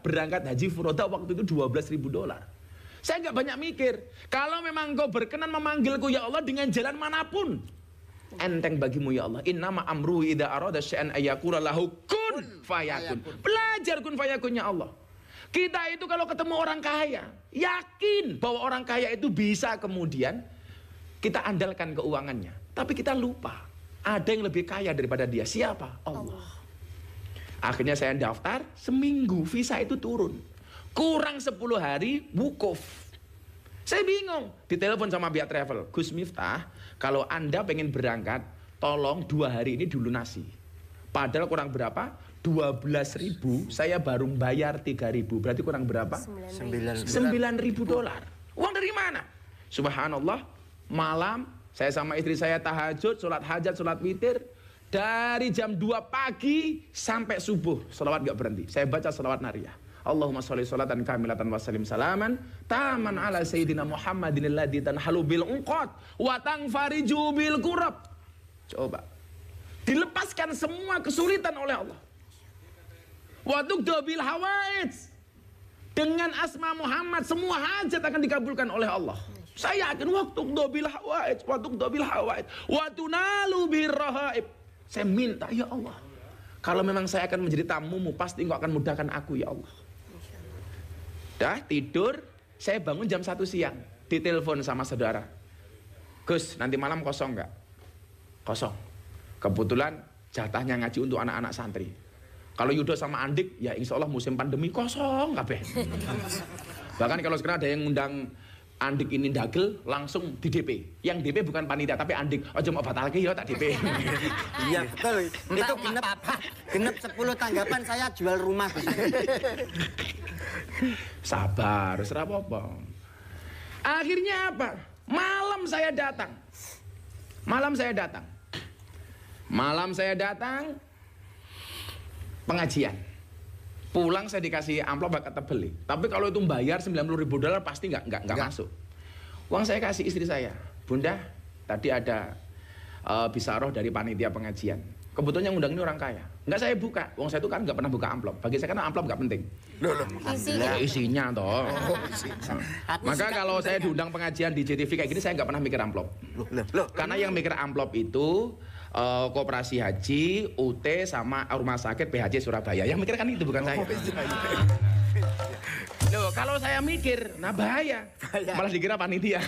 berangkat haji furodah waktu itu $12.000. Saya nggak banyak mikir. Kalau memang Engkau berkenan memanggilku, ya Allah, dengan jalan manapun, enteng bagimu ya Allah. Innama amruhu idza arada syai'an ayyaqula lahu kun fayakun. Belajar kun fayakunnya Allah. Kita itu kalau ketemu orang kaya, yakin bahwa orang kaya itu bisa kemudian kita andalkan keuangannya. Tapi kita lupa, ada yang lebih kaya daripada dia. Siapa? Allah. Akhirnya saya daftar, seminggu visa itu turun. Kurang 10 hari wukuf. Saya bingung, ditelepon sama pihak travel, Gus Miftah, kalau Anda pengen berangkat, tolong 2 hari ini dilunasi. Padahal kurang berapa? 12.000, saya baru bayar 3.000, berarti kurang berapa? $9.000. Uang dari mana? Subhanallah, malam saya sama istri saya tahajud, sholat hajat, sholat witir, dari jam 2 pagi sampai subuh, sholawat gak berhenti. Saya baca sholawat nariyah. Allahumma sholli sholatan kamilatan wa salim salaman taman ala sayyidina Muhammadin alladzi tanhalu bil unqat wa tangfariju bil kurab. Coba dilepaskan semua kesulitan oleh Allah. Wa tuqda bil hawaij. Dengan asma Muhammad semua hajat akan dikabulkan oleh Allah. Saya yakin waktu bil hawaij, waktu bil hawaij, wa tunalu bir rahaib. Saya minta ya Allah, kalau memang saya akan menjadi tamumu, pasti Engkau akan mudahkan aku ya Allah. Dah tidur, saya bangun jam 1 siang, ditelepon sama saudara. Gus, nanti malam kosong nggak? Kosong. Kebetulan jatahnya ngaji untuk anak-anak santri. Kalau Yudo sama Andik, ya insya Allah musim pandemi kosong kabeh. Bahkan kalau sekarang ada yang ngundang Andik ini dagel langsung di DP. Yang DP bukan panitia tapi Andik. Ojo mau batal lagi ya tak DP. Iya betul. Itu genep 10 tanggapan saya jual rumah. Sabar, serah apa. Akhirnya apa? Malam saya datang pengajian. Pulang saya dikasih amplop kata beli. Tapi kalau itu bayar $90.000 pasti nggak masuk. Uang saya kasih istri saya. Bunda, tadi ada bisaroh dari panitia pengajian. Kebetulan yang undang ini orang kaya. Nggak saya buka. Uang saya itu kan nggak pernah buka amplop. Bagi saya kan amplop nggak penting. Isinya toh. Maka kalau saya diundang pengajian di JTV kayak gini saya nggak pernah mikir amplop. Karena yang mikir amplop itu Koperasi Haji, UT sama Rumah Sakit PHC Surabaya. Yang mikir kan itu bukan saya. Loh, kalau saya mikir, nah bahaya. Malah dikira panitia.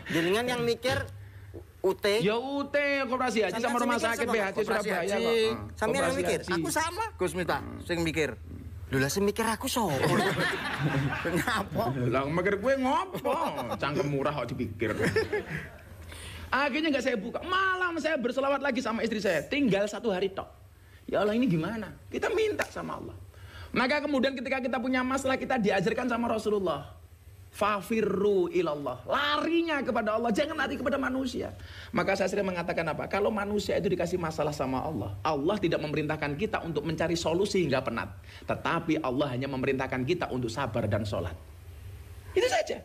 Jenengan yang mikir UT? Ya UT, Koperasi Haji sama Rumah Sakit PHC Surabaya kok. Sampe yang mikir, aku sama Gus Miftah, sing mikir. Lho lah sing mikir aku sopo? Kenapa? Lah mikir gue ngopo? Cangkem murah kok dipikir. Akhirnya nggak saya buka. Malam saya berselawat lagi sama istri saya. Tinggal 1 hari tok. Ya Allah ini gimana? Kita minta sama Allah. Maka kemudian ketika kita punya masalah kita diajarkan sama Rasulullah. Fafirru ilallah. Larinya kepada Allah. Jangan lari kepada manusia. Maka saya sering mengatakan apa? Kalau manusia itu dikasih masalah sama Allah. Allah tidak memerintahkan kita untuk mencari solusi hingga penat. Tetapi Allah hanya memerintahkan kita untuk sabar dan sholat. Itu saja.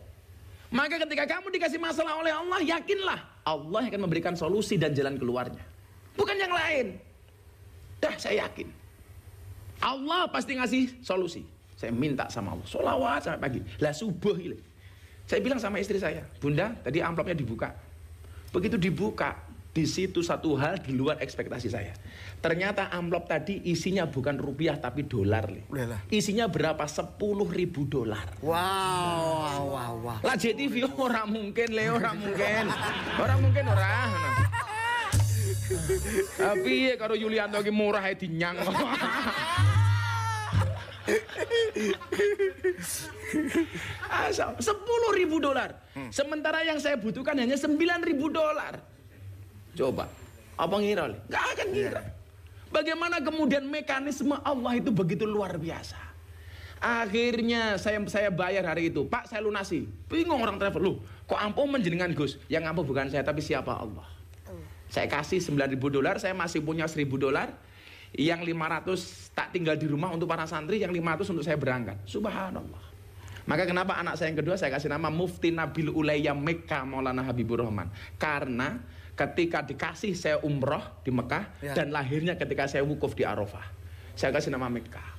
Maka ketika kamu dikasih masalah oleh Allah, yakinlah Allah akan memberikan solusi dan jalan keluarnya. Bukan yang lain. Dah saya yakin. Allah pasti ngasih solusi. Saya minta sama Allah. Sholawat sampai pagi. Lah subuh ini. Saya bilang sama istri saya, Bunda, tadi amplopnya dibuka. Begitu dibuka, di situ satu hal di luar ekspektasi saya. Ternyata amplop tadi isinya bukan rupiah tapi dolar. Isinya berapa? $10.000. Wow. Lah JTV orang mungkin, orang mungkin. Tapi kalau Yulianto ki murah ae dinyang. $10.000. Sementara yang saya butuhkan hanya $9.000. Coba, apa ngira? Nggak akan ngira. Bagaimana kemudian mekanisme Allah itu begitu luar biasa. Akhirnya saya bayar hari itu. Pak, saya lunasi. Bingung orang travel. Loh, kok ampuh menjenengan Gus? Yang ampuh bukan saya, tapi siapa? Allah. Saya kasih $9.000, saya masih punya $1.000. Yang 500 tak tinggal di rumah untuk para santri, yang 500 untuk saya berangkat. Subhanallah. Maka kenapa anak saya yang kedua saya kasih nama Mufti Nabil Ulayya Mekah Maulana Habibur Rahman. Karena ketika dikasih saya umroh di Mekah dan lahirnya ketika saya wukuf di Arafah. Saya kasih nama Mekah.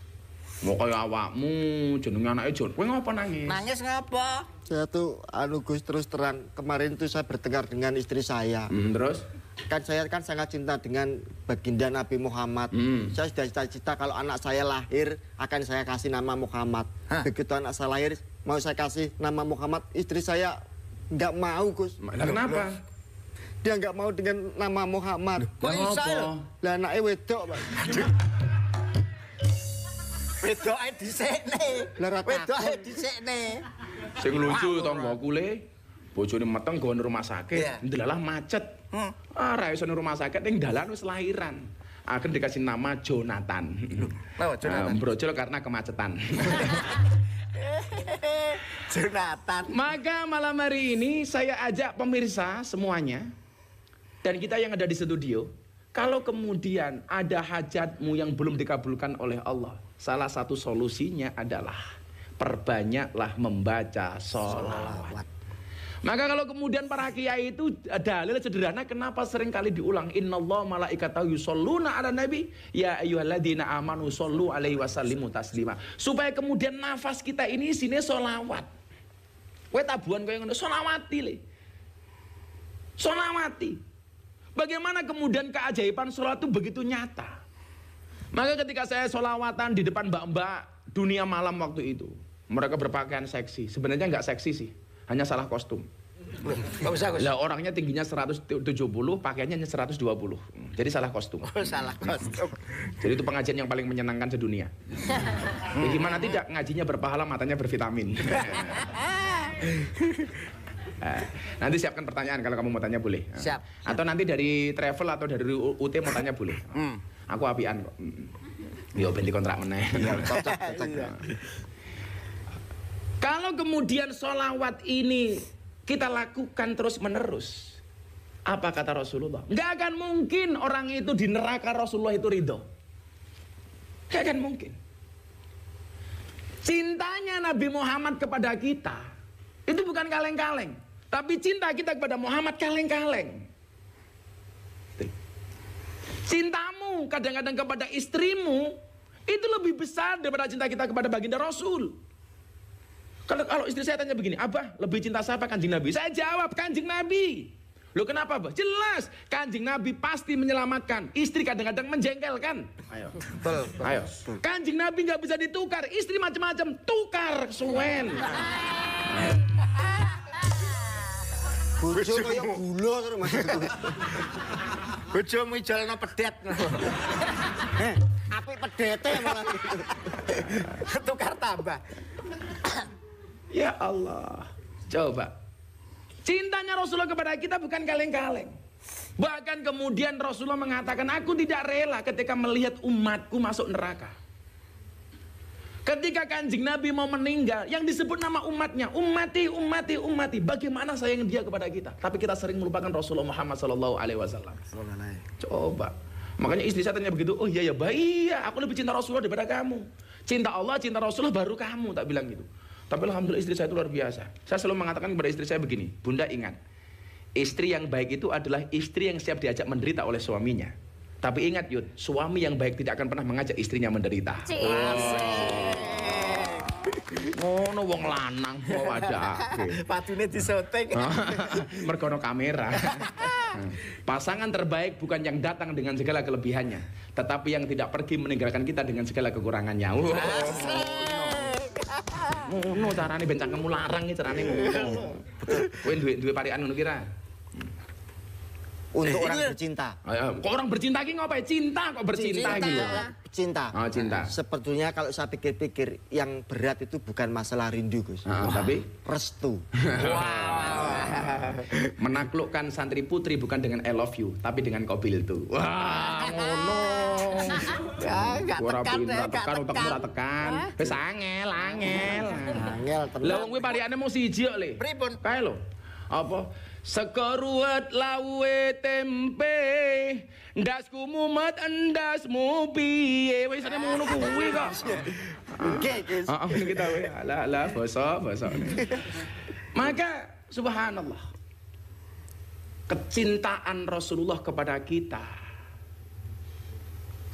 Mau kaya awakmu jenenge anake Jon. Kowe ngapa nangis? Nangis ngapa? Saya tuh Gus terus terang kemarin tuh saya bertengkar dengan istri saya. Terus? Saya kan sangat cinta dengan baginda Nabi Muhammad. Saya sudah cita-cita kalau anak saya lahir akan saya kasih nama Muhammad. Begitu anak saya lahir mau saya kasih nama Muhammad, istri saya nggak mau Gus. Kenapa? Dia nggak mau dengan nama Muhammad. Kok bisa ya? Lah anaknya wedok, Pak. Wedok ae dhisikne. Wedok ae dhisikne. Sing lucu tanggoku le, bojone meteng gawe rumah sakit, ndelalah macet. Ra iso rumah sakit ning dalan wis lahiran. Akhirnya dikasih nama Jonathan. Jonathan. Brojol karena kemacetan. Jonathan. Maka malam hari ini saya ajak pemirsa semuanya dan kita yang ada di studio, kalau kemudian ada hajatmu yang belum dikabulkan oleh Allah, salah satu solusinya adalah perbanyaklah membaca sholawat. Maka kalau kemudian para kiai itu dalil sederhana kenapa sering kali diulang innallaha malaikatahu yusholluna 'alan nabi ya ayyuhalladzina amanu shollu alaihi wasallimu taslima. Supaya kemudian nafas kita ini isinya sholawat. Kowe tabuhan kowe ngono sholawati le. Sholawati. Bagaimana kemudian keajaiban sholat itu begitu nyata. Maka ketika saya sholawatan di depan mbak-mbak dunia malam waktu itu, mereka berpakaian seksi. Sebenarnya nggak seksi sih, hanya salah kostum. Enggak usah, Gus. Lah orangnya tingginya 170, pakaiannya hanya 120. Jadi salah kostum. Oh, salah kostum. Jadi itu pengajian yang paling menyenangkan sedunia. Ya, gimana tidak, ngajinya berpahala, matanya bervitamin. Nanti siapkan pertanyaan kalau kamu mau tanya boleh. Siap. Atau nanti dari travel atau dari UT mau tanya boleh. Aku apian kok. Yo ben dikontrak meneh. Kalau kemudian sholawat ini kita lakukan terus menerus, apa kata Rasulullah? Nggak akan mungkin orang itu di neraka Rasulullah itu ridho. Nggak akan mungkin. Cintanya Nabi Muhammad kepada kita itu bukan kaleng-kaleng, tapi cinta kita kepada Muhammad kaleng-kaleng. Cintamu kadang-kadang kepada istrimu itu lebih besar daripada cinta kita kepada baginda Rasul. Kalau istri saya tanya begini, Abah lebih cinta siapa, Kanjeng Nabi? Saya jawab, Kanjeng Nabi. Loh kenapa, Abah? Jelas, Kanjeng Nabi pasti menyelamatkan. Istri kadang-kadang menjengkelkan. Ayo. Betul. Ayo. Kanjeng Nabi nggak bisa ditukar. Istri macam-macam, tukar suwen. Bojo kaya gula terus Mas. Bojo mijalno pedet. Apik pedete malah. Tukar tambah. Ya Allah. Coba. Cintanya Rasulullah kepada kita bukan kaleng-kaleng. Bahkan kemudian Rasulullah mengatakan, aku tidak rela ketika melihat umatku masuk neraka. Ketika Kanjeng Nabi mau meninggal, yang disebut nama umatnya, ummati, ummati, ummati. Bagaimana sayang dia kepada kita. Tapi kita sering melupakan Rasulullah Muhammad SAW. Coba. Makanya istri saya tanya begitu, oh iya ya, iya, aku lebih cinta Rasulullah daripada kamu. Cinta Allah, cinta Rasulullah baru kamu, tak bilang gitu. Tapi alhamdulillah istri saya itu luar biasa. Saya selalu mengatakan kepada istri saya begini, Bunda ingat, istri yang baik itu adalah istri yang siap diajak menderita oleh suaminya. Tapi ingat Yud, suami yang baik tidak akan pernah mengajak istrinya menderita. Ngono wong lanang mau ada. Patune disoting. Mergono kamera. Pasangan terbaik bukan yang datang dengan segala kelebihannya, tetapi yang tidak pergi meninggalkan kita dengan segala kekurangannya. Ngono carane ben cangkemmu larang iki carane ngono. Kowe duwe parikan ngono kira. Untuk orang bercinta. Kok orang bercinta ki ngopo? Cinta kok bercinta iki lho. Cinta. Oh, cinta. Sebetulnya kalau saya pikir-pikir yang berat itu bukan masalah rindu, Gus. Tapi restu. Menaklukkan santri putri bukan dengan I love you, tapi dengan kobil itu. Wah, ngono. Ya, enggak tekan, ora tekan. Wis angel. Angel tenan. Lah wong kuwi parikane mung siji kok, Le. Pripun? Kae lho. Apa? Sekeruat lawe tempe, ndasku mumet endasmu piye. Wis ana ngono kuwi kok. Oke, Gus. Heeh, kita we. Ala basa. Maka subhanallah. Kecintaan Rasulullah kepada kita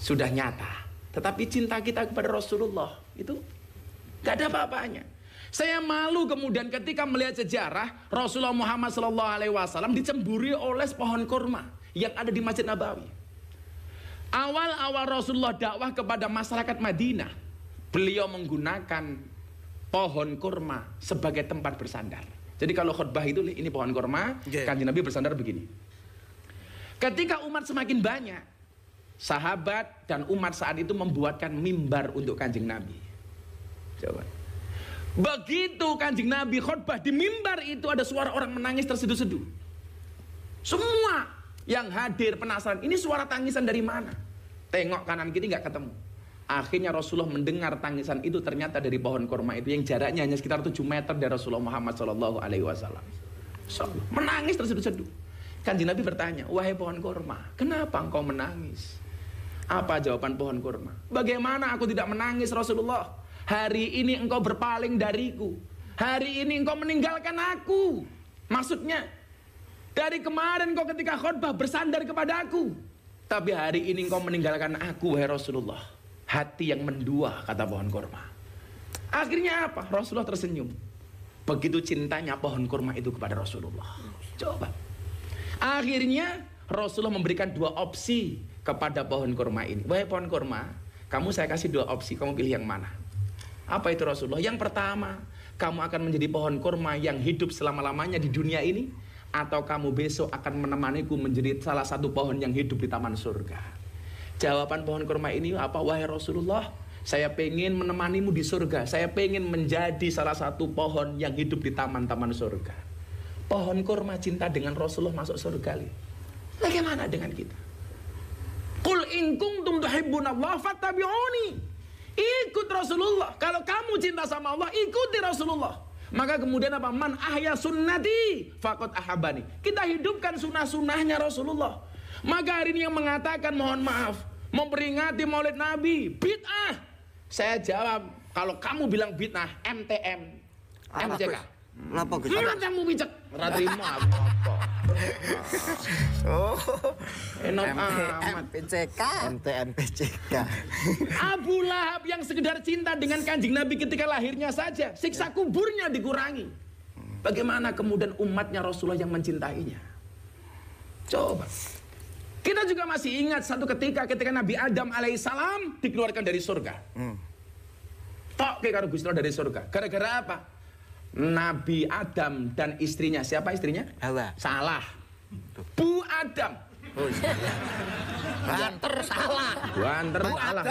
sudah nyata. Tetapi cinta kita kepada Rasulullah itu gak ada apa-apanya. Saya malu kemudian ketika melihat sejarah Rasulullah Muhammad SAW dicemburi oleh pohon kurma yang ada di Masjid Nabawi. Awal-awal Rasulullah dakwah kepada masyarakat Madinah, beliau menggunakan pohon kurma sebagai tempat bersandar. Jadi kalau khutbah itu ini pohon kurma, Kanjeng Nabi bersandar begini. Ketika umat semakin banyak, sahabat dan umat saat itu membuatkan mimbar untuk Kanjeng Nabi. Coba. Begitu Kanjeng Nabi khutbah di mimbar itu ada suara orang menangis terseduh-seduh. Semua yang hadir penasaran, ini suara tangisan dari mana? Tengok kanan kiri nggak ketemu. Akhirnya Rasulullah mendengar tangisan itu ternyata dari pohon kurma itu yang jaraknya hanya sekitar 7 meter dari Rasulullah Muhammad SAW. Menangis terseduh-seduh. Kanjeng Nabi bertanya, wahai pohon kurma, kenapa engkau menangis? Apa jawaban pohon kurma? Bagaimana aku tidak menangis Rasulullah? Hari ini engkau berpaling dariku. Hari ini engkau meninggalkan aku. Maksudnya, dari kemarin engkau ketika khutbah bersandar kepada aku. Tapi hari ini engkau meninggalkan aku, wahai Rasulullah. Hati yang mendua, kata pohon kurma. Akhirnya apa? Rasulullah tersenyum. Begitu cintanya pohon kurma itu kepada Rasulullah. Coba. Akhirnya Rasulullah memberikan 2 opsi kepada pohon kurma ini. Wahai pohon kurma, kamu saya kasih 2 opsi, kamu pilih yang mana? Apa itu Rasulullah? Yang pertama, kamu akan menjadi pohon kurma yang hidup selama-lamanya di dunia ini, atau kamu besok akan menemaniku menjadi salah satu pohon yang hidup di taman surga? Jawaban pohon kurma ini apa? Wahai Rasulullah, saya pengen menemanimu di surga. Saya pengen menjadi salah satu pohon yang hidup di taman-taman surga. Pohon kurma cinta dengan Rasulullah masuk surga. Bagaimana dengan kita? Qul in kuntum tuhibbunallah fattabi'uni. Ikut Rasulullah. Kalau kamu cinta sama Allah, ikuti Rasulullah. Maka kemudian apa? Man ahya sunnati faqad ahabani. Kita hidupkan sunnah-sunnahnya Rasulullah. Maka hari ini yang mengatakan mohon maaf, memperingati Maulid Nabi bid'ah, saya jawab, kalau kamu bilang bid'ah, MTM, MCK. Napa Gus? Matamu picek. Ora trimo apa-apa. Oh. Enak amat. PCK. MTM PCK. Abu Lahab yang sekedar cinta dengan Kanjeng Nabi ketika lahirnya saja, siksa kuburnya dikurangi. Bagaimana kemudian umatnya Rasulullah yang mencintainya? Coba. Kita juga masih ingat satu ketika Nabi Adam alaihissalam dikeluarkan dari surga. Tok ke karo Gusti Allah dari surga. Gara-gara apa? Nabi Adam dan istrinya. Siapa istrinya? Hawa. Salah. Bu Adam. Oh, Banter salah. Banter salah.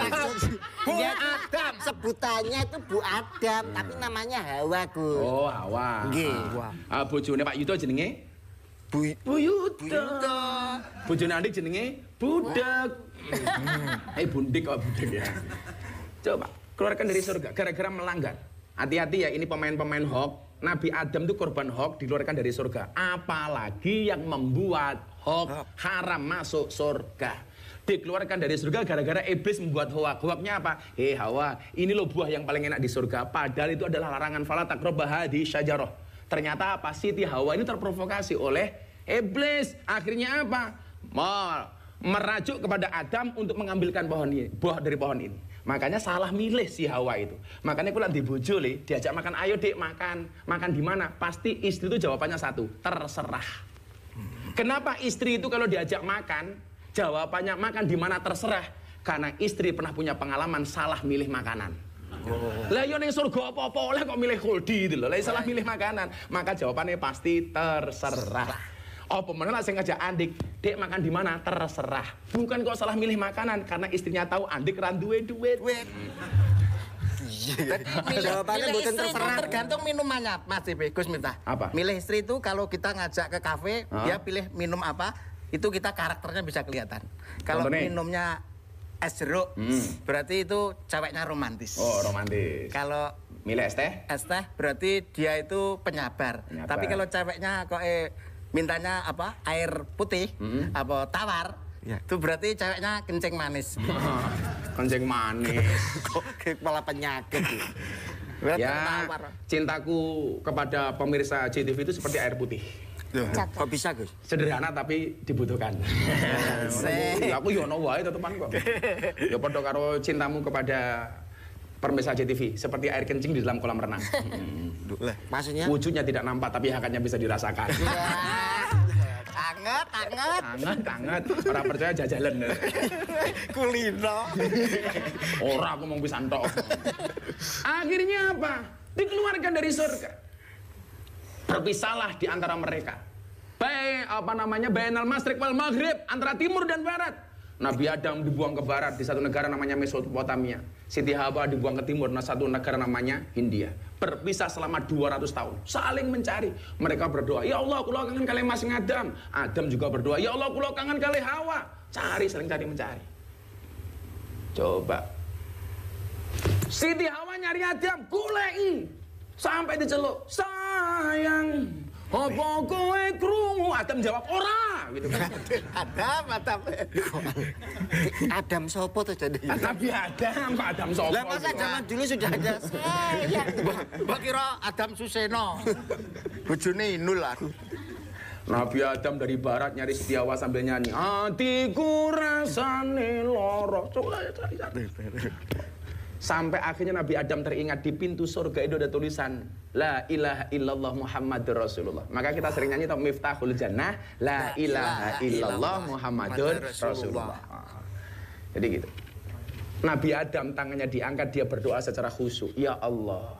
Bu Adam. Sebutannya itu Bu Adam, tapi namanya Hawa, Gus. Oh, Hawa. Nggih. Bojone Pak Yudo jenenge Bu Yudo. Bojone Andik jenenge Budak. Bundik kok budak ya. Coba keluarkan dari surga gara-gara melanggar. Hati-hati ya, ini pemain-pemain hoax. Nabi Adam itu korban hoax, dikeluarkan dari surga. Apalagi yang membuat hoax haram masuk surga. Dikeluarkan dari surga gara-gara iblis membuat hoax. Hoaxnya apa? Hawa, ini loh buah yang paling enak di surga. Padahal itu adalah larangan, fala taqrabu hadhihi syajarah. Ternyata apa? Siti Hawa ini terprovokasi oleh iblis. Akhirnya apa? Merajuk kepada Adam untuk mengambilkan buah dari pohon ini. Makanya salah milih si Hawa itu. Makanya aku lagi bojo le, diajak makan, ayo dek makan. Makan di mana? Pasti istri itu jawabannya satu, terserah. Kenapa istri itu kalau diajak makan, jawabannya makan di mana terserah? Karena istri pernah punya pengalaman salah milih makanan. Lah yo ning surga apa-apa oleh kok milih kuldi gitu loh. Lah salah milih makanan, maka jawabannya pasti terserah. Apa mana sing ngajak Andik, dek makan di mana? Terserah. Bukan kok salah milih makanan karena istrinya tahu Andik ra duwe duit. Jawabannya bukan terserah. Tergantung minumannya, Mas Gus minta. Apa? Milih istri itu kalau kita ngajak ke kafe, dia pilih minum apa, itu kita karakternya bisa kelihatan. Kalau minumnya es jeruk, berarti itu ceweknya romantis. Oh, romantis. Kalau milih es teh? Es teh berarti dia itu penyabar. Tapi kalau ceweknya kok mintanya apa? Air putih, apa tawar, itu berarti ceweknya kencing manis. Kencing manis. Kepala penyakit. Ya, cintaku kepada pemirsa JTV itu seperti air putih. Kok bisa, Gus? Sederhana tapi dibutuhkan. Aku yo ono wae tetepan kok. Ya padha karo cintamu kepada pemirsa JTV seperti air kencing di dalam kolam renang. Maksudnya? Wujudnya tidak nampak tapi hakatnya bisa dirasakan. Anget. Orang percaya jajalan. Kulino. Orang aku mau bisa antok. Akhirnya apa? Dikeluarkan dari surga. Berpisahlah di antara mereka. Bainal masyriq wal maghrib, antara timur dan barat. Nabi Adam dibuang ke barat di satu negara namanya Mesopotamia. Siti Hawa dibuang ke timur di satu negara namanya Hindia. Berpisah selama 200 tahun, saling mencari. Mereka berdoa, ya Allah, kula kangen kali Mas Adam. Adam juga berdoa, ya Allah, kula kangen kali Hawa. Cari, saling cari mencari. Coba. Siti Hawa nyari Adam, kulei. Sampai diceluk, sayang, apa kowe krungu? Adam jawab, ora, gitu kan. Adam sopo tuh jadi? Nabi Adam, Pak Adam sopo. Lah masa zaman dulu sudah ada saya. Mbak kira Adam Suseno. Bojone Inul aku. Nabi Adam dari barat nyari Siti Hawa sambil nyanyi, hatiku rasane loro. Coba cari. Sampai akhirnya Nabi Adam teringat di pintu surga itu ada tulisan La ilaha illallah Muhammadur Rasulullah. Maka kita sering nyanyi tau Miftahul Jannah La ilaha illallah Muhammadur Rasulullah. Jadi gitu. Nabi Adam tangannya diangkat, dia berdoa secara khusyuk. Ya Allah,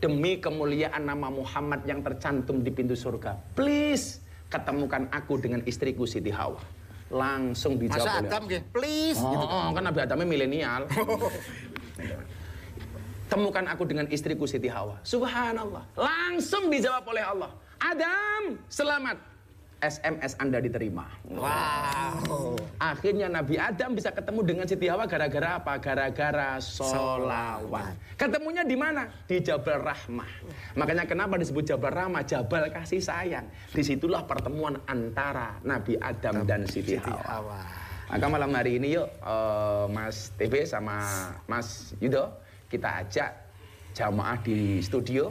demi kemuliaan nama Muhammad yang tercantum di pintu surga, please ketemukan aku dengan istriku Siti Hawa. Langsung dijawab Masa oleh Adam gitu, please. gitu. Kan Nabi Adamnya milenial. Temukan aku dengan istriku Siti Hawa. Subhanallah. Langsung dijawab oleh Allah. Adam, selamat. SMS Anda diterima. Wow. Akhirnya Nabi Adam bisa ketemu dengan Siti Hawa gara-gara apa? Gara-gara sholawat. Ketemunya di mana? Di Jabal Rahmah. Makanya kenapa disebut Jabal Rahmah? Jabal kasih sayang. Disitulah pertemuan antara Nabi Adam dan Siti Hawa. Maka malam hari ini yuk Mas TV sama Mas Yudo, kita ajak jamaah di studio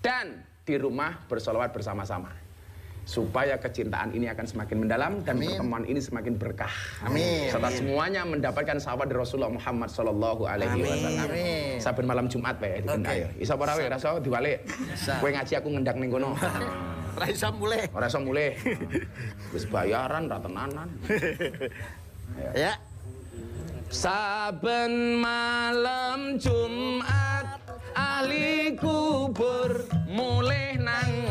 dan di rumah bersolawat bersama-sama. Supaya kecintaan ini akan semakin mendalam dan pertemuan ini semakin berkah. Amin. Serta semuanya mendapatkan sahabat dari Rasulullah Muhammad Sallallahu Alaihi Wasallam. Saben malam Jumat wae dikendaya. Isa ora wae rasa diwalik. Kowe ngaji aku ngendak ning kono. Ora iso mulih. Ora iso mulih. Wis bayaran ra tenanan. Ya. Saben malam Jumat ahli kubur mulih nang